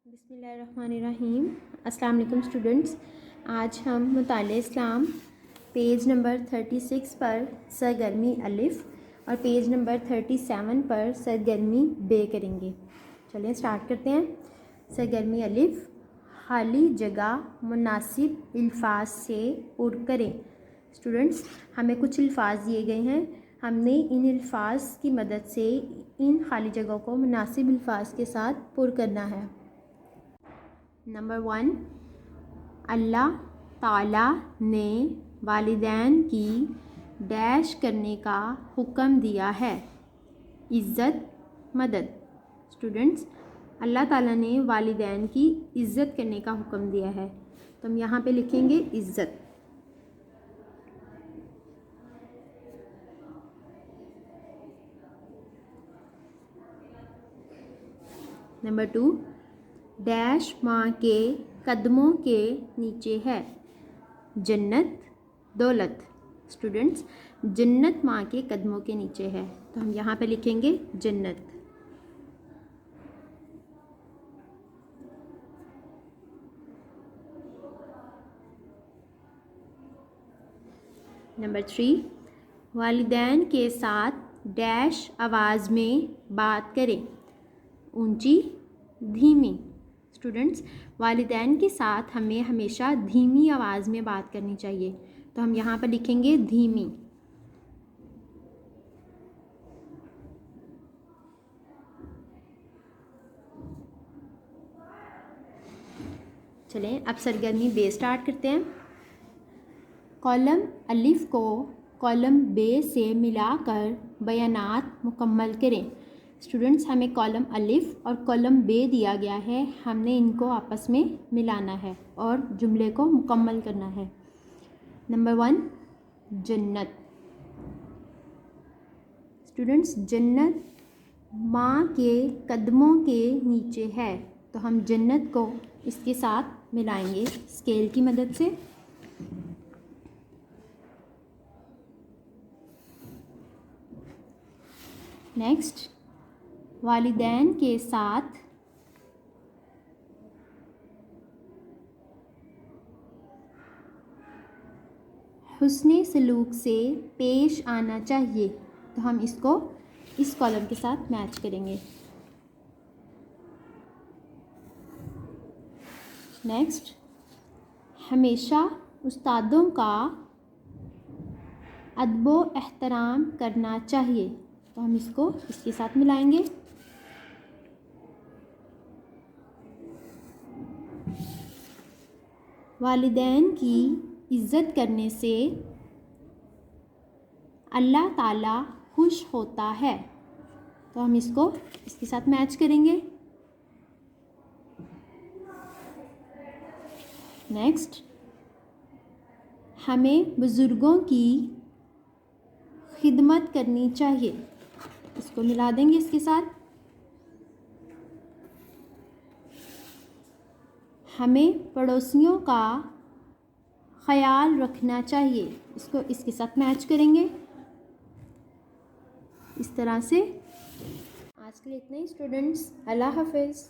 बिस्मिल्लाहिर्रहमानिर्रहीम। अस्सलाम वालेकुम स्टूडेंट्स। आज हम मुताले इस्लाम पेज नंबर 36 पर सरगर्मी अलिफ़ और पेज नंबर 37 पर सरगर्मी बे करेंगे। चलिए स्टार्ट करते हैं। सरगर्मी अलिफ़, खाली जगह मुनासिब अल्फाज से पुर करें। स्टूडेंट्स, हमें कुछ अल्फाज दिए गए हैं, हमने इन अल्फाज की मदद से इन खाली जगहों को मुनासिब अल्फाज के साथ पुर करना है। नंबर 1, अल्लाह ताला ने वालिदैन की डैश करने का हुक्म दिया है। इज़्ज़त, मदद। स्टूडेंट्स, अल्लाह ताला ने वालिदैन की इज़्ज़त करने का हुक्म दिया है, तो हम यहाँ पे लिखेंगे इज़्ज़त। नंबर 2, डैश माँ के कदमों के नीचे है। जन्नत, दौलत। स्टूडेंट्स, जन्नत माँ के कदमों के नीचे है, तो हम यहाँ पे लिखेंगे जन्नत। नंबर 3, वालिदैन के साथ डैश आवाज़ में बात करें। ऊंची, धीमी। स्टूडेंट्स, वालिदैन के साथ हमें हमेशा धीमी आवाज़ में बात करनी चाहिए, तो हम यहाँ पर लिखेंगे धीमी। चलें अब सरगर्मी बे स्टार्ट करते हैं। कॉलम अलिफ को कॉलम बे से मिलाकर बयानात मुकम्मल करें। स्टूडेंट्स, हमें कॉलम अलिफ और कॉलम बे दिया गया है, हमने इनको आपस में मिलाना है और जुमले को मुकम्मल करना है। नंबर 1, जन्नत। स्टूडेंट्स, जन्नत माँ के कदमों के नीचे है, तो हम जन्नत को इसके साथ मिलाएंगे स्केल की मदद से। नेक्स्ट, वालिदैन के साथ हुस्ने सलूक से पेश आना चाहिए, तो हम इसको इस कॉलम के साथ मैच करेंगे। नेक्स्ट, हमेशा उस्तादों का अदब व एहतराम करना चाहिए, तो हम इसको इसके साथ मिलाएंगे। वालिदैन की इज़्ज़त करने से अल्लाह ताला खुश होता है, तो हम इसको इसके साथ मैच करेंगे। नेक्स्ट, हमें बुज़ुर्गों की खिदमत करनी चाहिए, इसको मिला देंगे इसके साथ। हमें पड़ोसियों का ख़याल रखना चाहिए, इसको इसके साथ मैच करेंगे। इस तरह से आज के लिए इतना ही स्टूडेंट्स। अल्लाह हाफ़िज़।